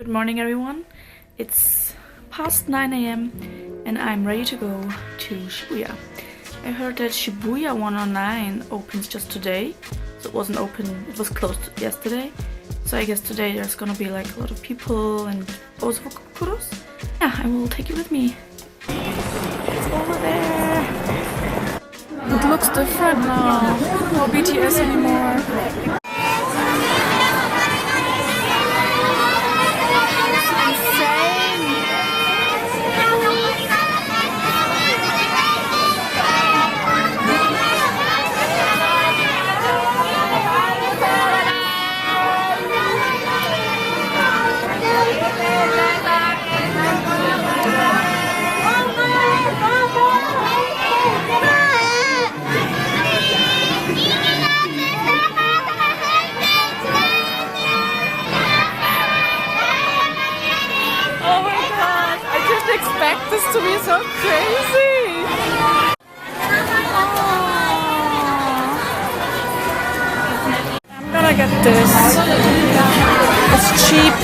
Good morning everyone, it's past 9 a.m. and I'm ready to go to Shibuya. I heard that Shibuya 109 opens just today, so it wasn't open, it was closed yesterday. So I guess today there's gonna be like a lot of people and also Fukubukuros. Yeah, I will take you with me. It's over there. It looks different now, no BTS anymore. Expect this to be so crazy. I'm gonna get this. It's cheap.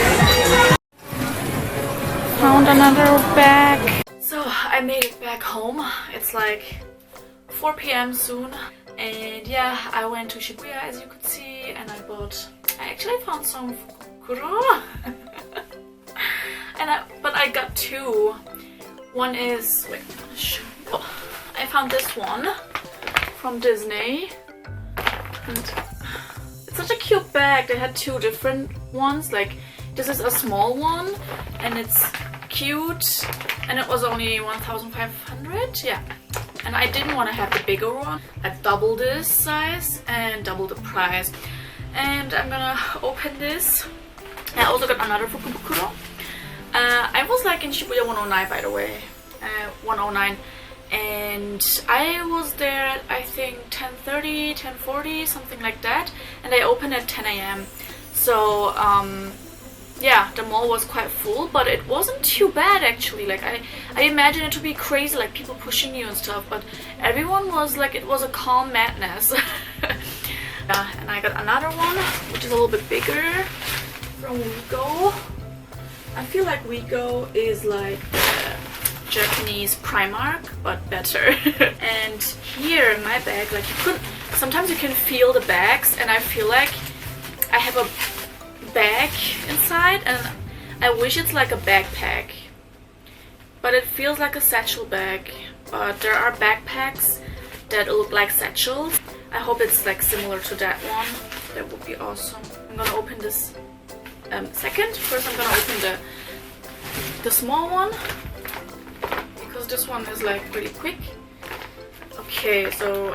Found another bag. So I made it back home. It's like 4 p.m. soon. And yeah, I went to Shibuya as you could see and I actually found some Fukubukuro. But I got two. One is, wait, oh, I found this one from Disney. And it's such a cute bag. They had two different ones. Like, this is a small one and it's cute. And it was only 1,500. Yeah. And I didn't want to have the bigger one. I doubled this size and double the price. And I'm gonna open this. I also got another Fukubukuro. I was like in Shibuya 109 by the way, 109, and I was there at I think 10:30, 10:40, something like that, and I opened at 10 a.m. So yeah, the mall was quite full, but it wasn't too bad actually. Like I imagined it to be crazy, like people pushing you and stuff, but everyone was like, it was a calm madness. Yeah, and I got another one, which is a little bit bigger, from WeGo. I feel like WeGo is like the Japanese Primark, but better. And here in my bag, like sometimes you can feel the bags, and I feel like I have a bag inside, and I wish it's like a backpack. But it feels like a satchel bag. But there are backpacks that look like satchels. I hope it's like similar to that one. That would be awesome. I'm gonna open this second. First I'm gonna open the small one because this one is like really quick. Okay, so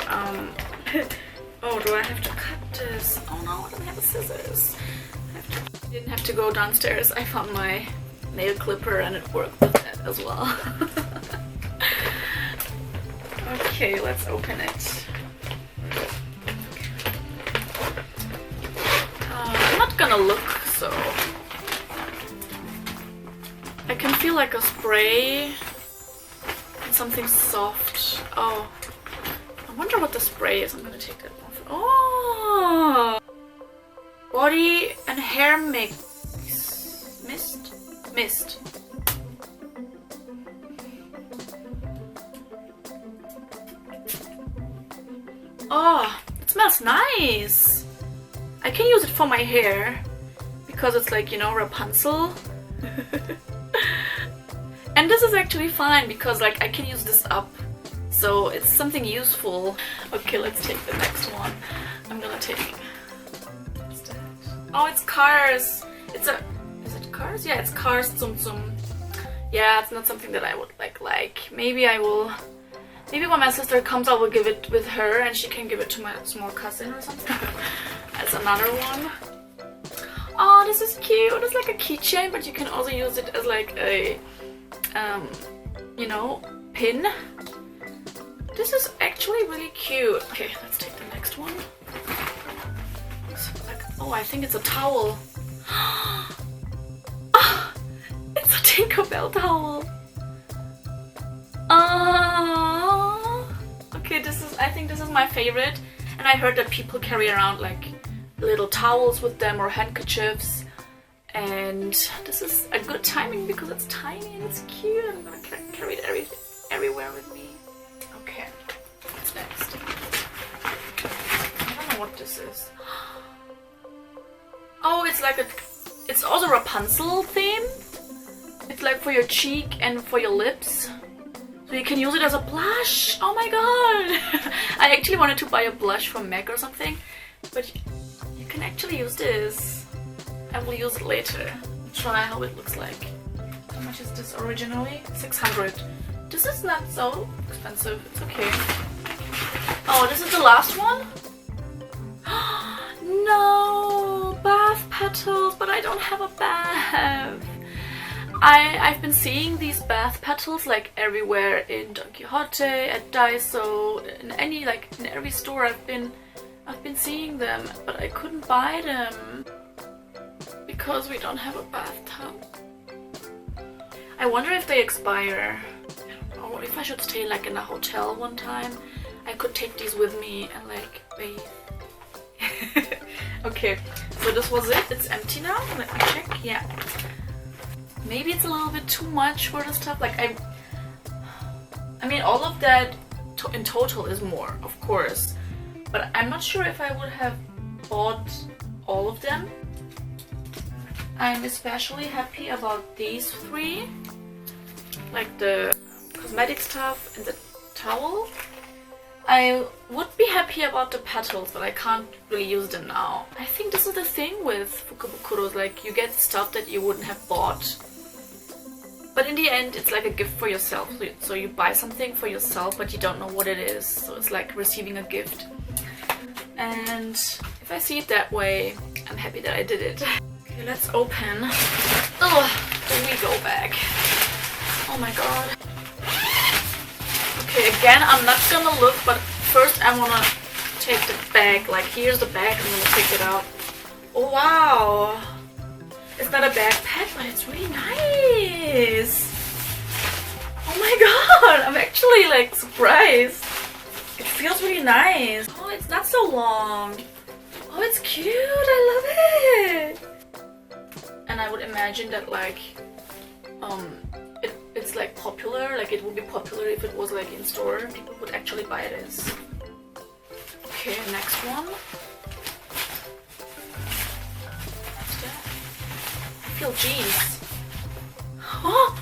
oh, do I have to cut this? Oh no, I don't have the scissors. Didn't have to go downstairs. I found my nail clipper and it worked with that as well. Okay, let's open it. I'm not gonna look. So I can feel like a spray and something soft. Oh, I wonder what the spray is. I'm gonna take that off. Oh, body and hair mist. Oh, it smells nice. I can use it for my hair. Because it's like, you know, Rapunzel. And this is actually fine because like I can use this up. So it's something useful. Okay, let's take the next one. I'm gonna take... What's that? Oh, it's Cars. Is it Cars? Yeah, it's Cars Tsum Tsum. Yeah, it's not something that I would like. Maybe I will... Maybe when my sister comes I will give it with her and she can give it to my small cousin or something. That's another one. Oh, this is cute. It's like a keychain, but you can also use it as like a, you know, pin. This is actually really cute. Okay, let's take the next one. Like, oh, I think it's a towel. Oh, it's a Tinkerbell towel. Okay, I think this is my favorite. And I heard that people carry around like little towels with them or handkerchiefs. And this is a good timing because it's tiny and it's cute. I'm gonna carry it everywhere with me. Okay, what's next? I don't know what this is. Oh, it's also Rapunzel theme. It's like for your cheek and for your lips. So you can use it as a blush. Oh my god! I actually wanted to buy a blush from MAC or something, but you can actually use this. I will use it later. Try how it looks like. How much is this originally? 600. This is not so expensive. It's okay. Oh, this is the last one? No! Bath petals, but I don't have a bath. I've been seeing these bath petals like everywhere in Don Quixote, at Daiso, in every store I've been seeing them, but I couldn't buy them because we don't have a bathtub. I wonder if they expire. Or if I should stay like in a hotel one time, I could take these with me and like bathe. Okay, so this was it. It's empty now. Let me check. Yeah. Maybe it's a little bit too much for the stuff. Like I mean, all of that in total is more, of course. But I'm not sure if I would have bought all of them. I'm especially happy about these three. Like the cosmetic stuff and the towel. I would be happy about the petals, but I can't really use them now. I think this is the thing with Fukubukuros, like you get stuff that you wouldn't have bought. But in the end, it's like a gift for yourself. So you buy something for yourself, but you don't know what it is. So it's like receiving a gift. And if I see it that way, I'm happy that I did it. Okay, let's open. Oh, the WeGo bag. Oh my god. Okay, again, I'm not gonna look, but first I wanna take the bag. Like, here's the bag, I'm gonna take it out. Oh wow! It's not a backpack, but it's really nice! Oh my god! I'm actually like surprised. It feels really nice. Oh, it's not so long. Oh, it's cute! I love it! And I would imagine that like, it's like popular, like it would be popular if it was like in store. People would actually buy this. Okay, next one. What's that? I feel jeans. Oh!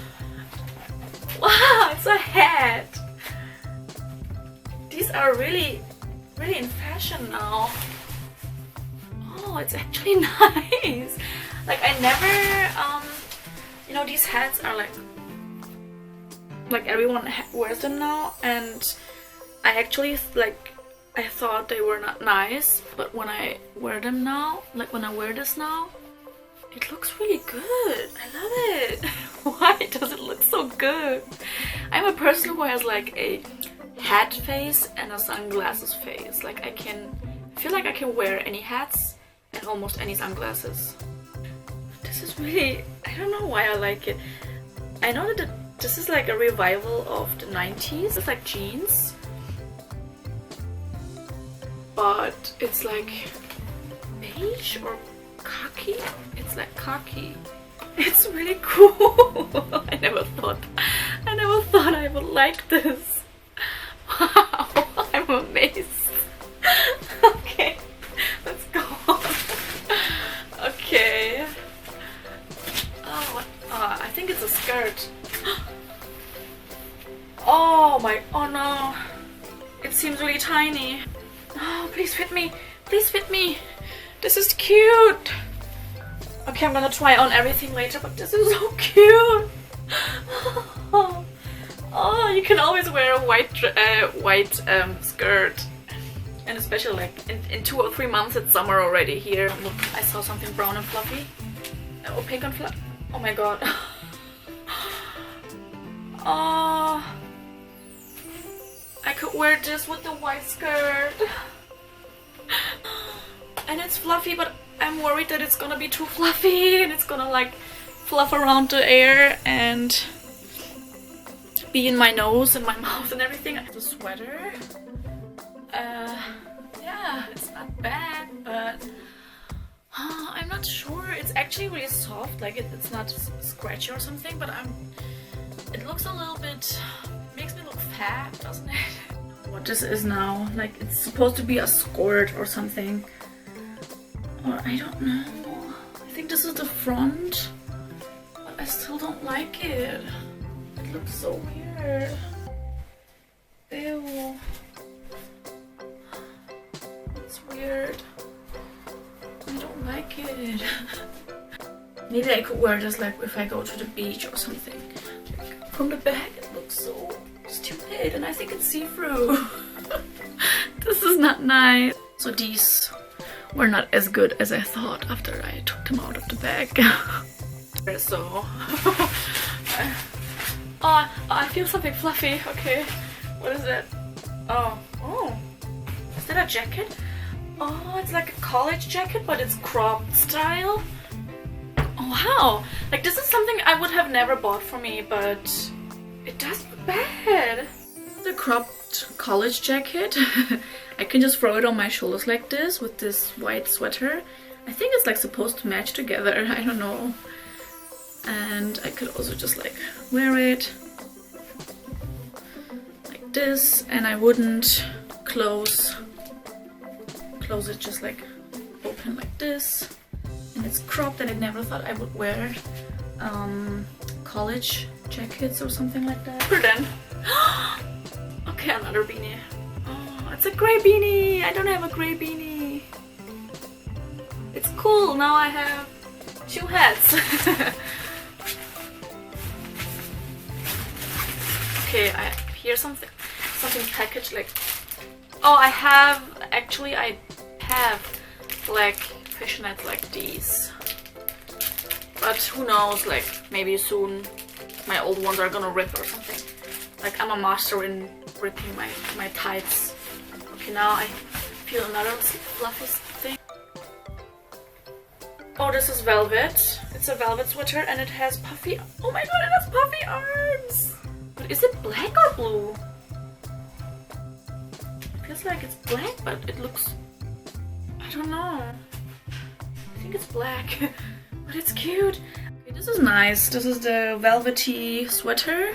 Wow, it's a hat! These are really in fashion now. Oh, it's actually nice. Like I never, you know, these hats are like everyone wears them now, and I actually I thought they were not nice, but when I wear them now, like when I wear this now, it looks really good. I love it. Why does it look so good? I'm a person who has like a hat face and a sunglasses face. Like I feel like I can wear any hats and almost any sunglasses. This is really, I don't know why I like it. I know that this is like a revival of the 90s. It's like jeans, but it's like beige or khaki. It's like khaki. It's really cool. I never thought I would like this. Wow, I'm amazed. Okay, let's go on. Okay. Oh, I think it's a skirt. Oh no. It seems really tiny. Oh, please fit me. Please fit me. This is cute. Okay, I'm gonna try on everything later, but this is so cute. Oh, you can always wear a white skirt. And especially like in 2 or 3 months, it's summer already here. Look, I saw something brown and fluffy. Oh, pink and fluffy. Oh my god. Oh, I could wear this with the white skirt. And it's fluffy, but I'm worried that it's gonna be too fluffy and it's gonna like fluff around the air and be in my nose and my mouth and everything. The sweater. Yeah, it's not bad, but I'm not sure. It's actually really soft, like it's not scratchy or something, but it looks a little bit, makes me look fat, doesn't it? What this is now, like it's supposed to be a skirt or something. Or I don't know. I think this is the front, but I still don't like it. It looks so weird. Ew. It's weird. I don't like it. Maybe I could wear this like if I go to the beach or something. Like, from the back it looks so stupid and I think it's see-through. This is not nice. So these were not as good as I thought after I took them out of the bag. So... oh, I feel something fluffy. Okay, what is it? Oh, is that a jacket? Oh, it's like a college jacket, but it's cropped style. Oh wow, like this is something I would have never bought for me, but it does look bad. The cropped college jacket. I can just throw it on my shoulders like this with this white sweater. I think it's like supposed to match together, I don't know. And I could also just like wear it like this, and I wouldn't close it, just like open like this. And it's cropped and I never thought I would wear college jackets or something like that. Then okay, another beanie. Oh, it's a gray beanie. I don't have a gray beanie. It's cool. Now I have two hats. Okay, I hear something packaged like. Oh, I have black fishnets like these. But who knows, like maybe soon my old ones are gonna rip or something. Like I'm a master in ripping my tights. Okay, now I feel another fluffy thing. Oh, this is velvet. It's a velvet sweater and it has puffy... Oh my god, it has puffy arms! But is it black or blue? It feels like it's black, but it looks... I don't know. I think it's black, but it's cute. Okay, this is nice. This is the Velvety Sweater.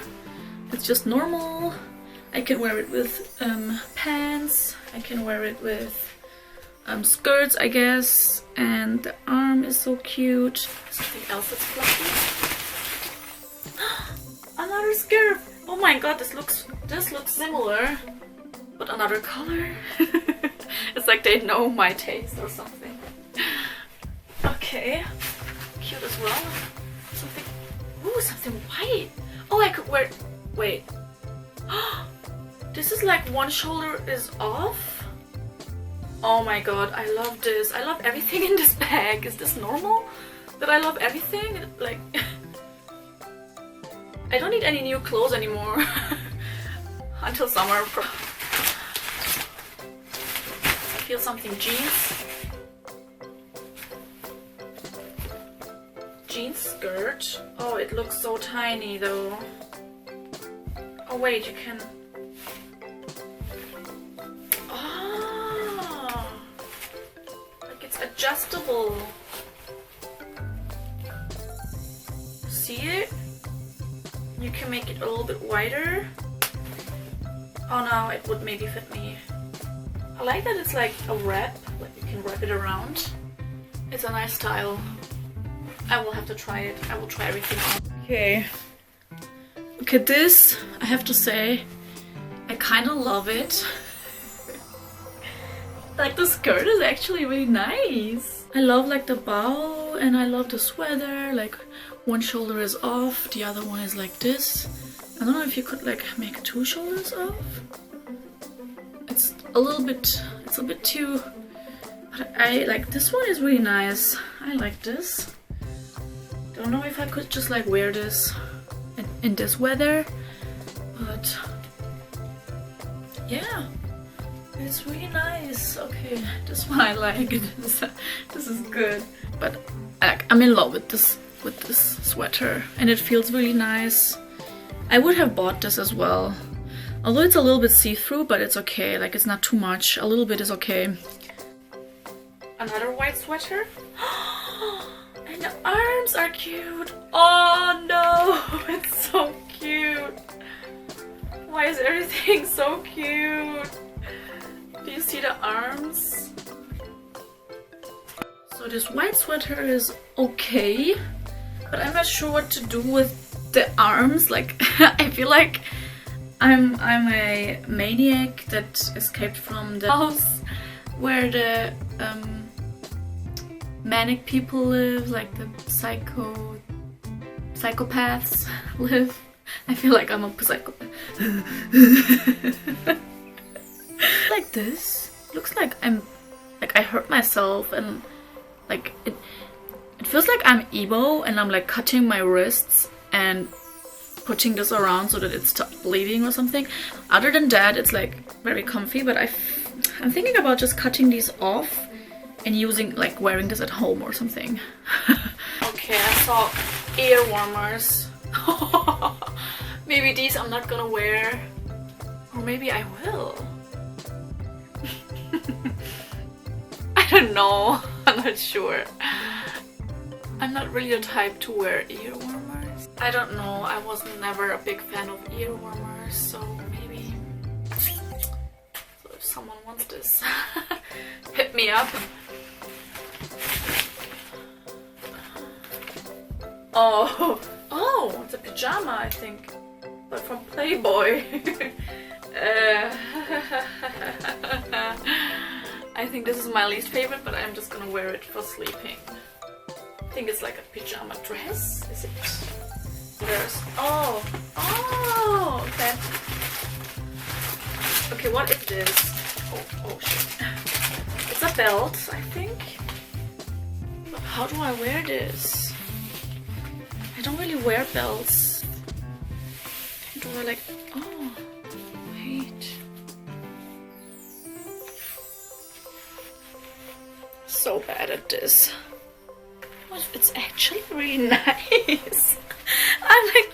It's just normal. I can wear it with pants. I can wear it with skirts, I guess. And the arm is so cute. Something else that's fluffy. Another skirt. Oh my god, this looks similar, but another color. It's like they know my taste or something. Okay, cute as well. Something white. Oh, I could wear. Wait. This is like one shoulder is off. Oh my god, I love this. I love everything in this bag. Is this normal? That I love everything? Like, I don't need any new clothes anymore. Until summer. I feel something. Jeans skirt. Oh, it looks so tiny though. Oh wait, you can... Oh! Like it's adjustable. See it? You can make it a little bit wider. Oh no, it would maybe fit me. I like that it's like a wrap, like you can wrap it around. It's a nice style. I will have to try it. I will try everything on. Okay. Look at this. I have to say, I kind of love it. Like the skirt is actually really nice. I love like the bow and I love the sweater. Like one shoulder is off, the other one is like this. I don't know if you could like make two shoulders off. It's a bit too, but I like this one is really nice. I like this. Don't know if I could just like wear this in this weather, but yeah, it's really nice. Okay, this one I like. This is good. But I'm in love with this sweater, and it feels really nice. I would have bought this as well, although it's a little bit see-through, but it's okay. Like it's not too much. A little bit is okay. Another white sweater. And the arms are cute. Oh no, it's so cute. Why is everything so cute? Do you see the arms? So this white sweater is okay, but I'm not sure what to do with the arms. Like, I feel like I'm a maniac that escaped from the house where the manic people live, like the psychopaths live. I feel like I'm a psychopath. Like this. Looks like I hurt myself, and like it feels like I'm emo and I'm like cutting my wrists and putting this around so that it stops bleeding or something. Other than that, it's like very comfy, but I'm thinking about just cutting these off and using, like, wearing this at home or something. Okay, I saw ear warmers. Maybe these I'm not gonna wear, or maybe I will. I don't know. I'm not sure. I'm not really the type to wear ear warmers. I don't know. I was never a big fan of ear warmers, so maybe. So if someone wants this, hit me up. Oh, it's a pajama, I think, but from Playboy. I think this is my least favorite, but I'm just gonna wear it for sleeping. I think it's like a pajama dress. Is it? There's okay. Okay, what is this? Oh shit. It's a belt, I think. How do I wear this? I don't really wear belts. Do I like... Oh, wait. So bad at this. But it's actually really nice. I'm like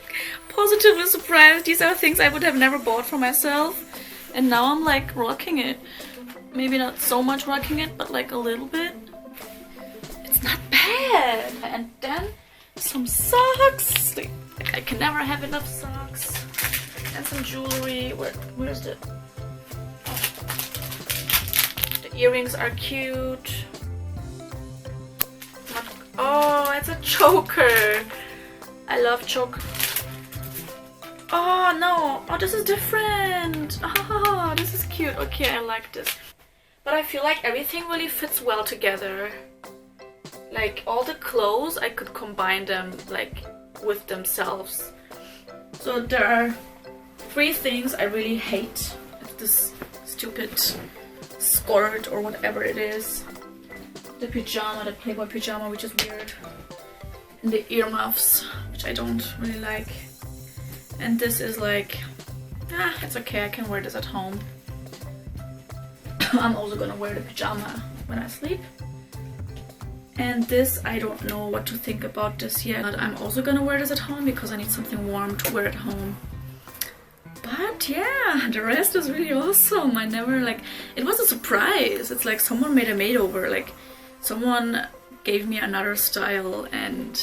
positively surprised. These are things I would have never bought for myself. And now I'm like rocking it. Maybe not so much rocking it, but like a little bit. It's not bad. And then some socks. Like, I can never have enough socks. And some jewelry. Where's the... Oh. The earrings are cute. Oh, it's a choker. I love choker. Oh no. Oh, this is different. Oh, this is cute. Okay, I like this. But I feel like everything really fits well together. Like all the clothes, I could combine them like with themselves. So there are 3 things I really hate. It's this stupid skirt or whatever it is. The pajama, the Playboy pajama, which is weird. And the earmuffs, which I don't really like. And this is like, it's okay, I can wear this at home. I'm also gonna wear the pajama when I sleep. And this, I don't know what to think about this yet. But I'm also gonna wear this at home because I need something warm to wear at home. But yeah, the rest is really awesome. I never like... It was a surprise. It's like someone made a makeover. Like someone gave me another style and...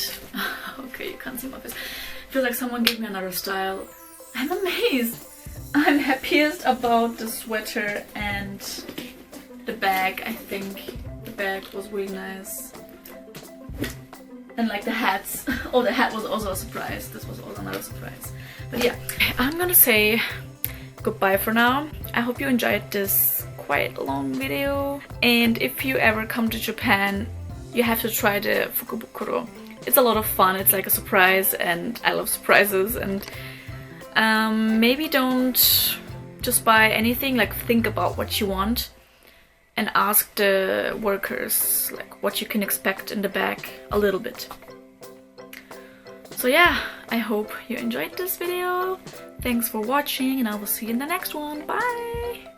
Okay, you can't see my face. I feel like someone gave me another style. I'm amazed. I'm happiest about the sweater and the bag, I think. The bag was really nice. And like the hats. Oh, the hat was also a surprise. This was also another surprise. But yeah, I'm gonna say goodbye for now. I hope you enjoyed this quite long video. And if you ever come to Japan, you have to try the Fukubukuro. It's a lot of fun. It's like a surprise and I love surprises. And maybe don't just buy anything. Like think about what you want. And ask the workers like what you can expect in the bag a little bit. So yeah, I hope you enjoyed this video. Thanks for watching and I will see you in the next one. Bye!